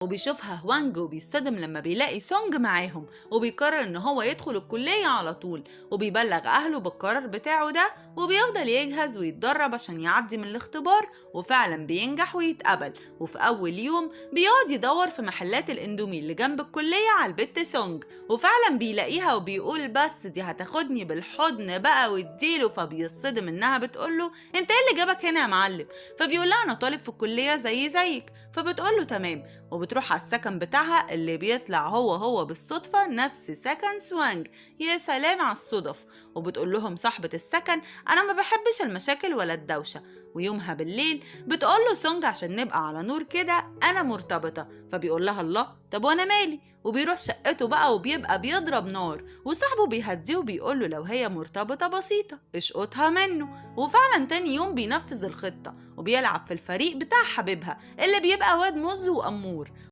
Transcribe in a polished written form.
وبيشوفها هوانج وبيصطدم لما بيلاقي سونج معاهم، وبيقرر ان هو يدخل الكلية على طول، وبيبلغ اهله بالقرار بتاعه ده، وبيفضل يجهز ويتدرب عشان يعدي من الاختبار، وفعلا بينجح ويتقبل. وفي اول يوم بيقعد يدور في محلات الاندومي اللي جنب الكلية على البت سونج، وفعلا بيلاقيها وبيقول بس دي هتاخدني بالحضن بقى واديله. فبيصطدم انها بتقوله انت ايه اللي جابك هنا يا معلم؟ فبيقول لها انا طالب في الكلية زيك. فبتقوله تمام، وبتروح على السكن بتاعها اللي بيطلع هو بالصدفة نفس سكن سوانج. يا سلام على الصدف. وبتقول لهم صاحبة السكن أنا ما بحبش المشاكل ولا الدوشة. ويومها بالليل بتقول له سونج عشان نبقى على نور كده أنا مرتبطة. فبيقول لها الله، طب وأنا مالي؟ وبيروح شقته بقى وبيبقى بيضرب نار، وصاحبه بيهديه وبيقول له لو هي مرتبطة بسيطة اشقطها منه. وفعلا تاني يوم بينفذ الخطة وبيلعب في الفريق بتاع حبيبها اللي بيبقى واد مز وأمور.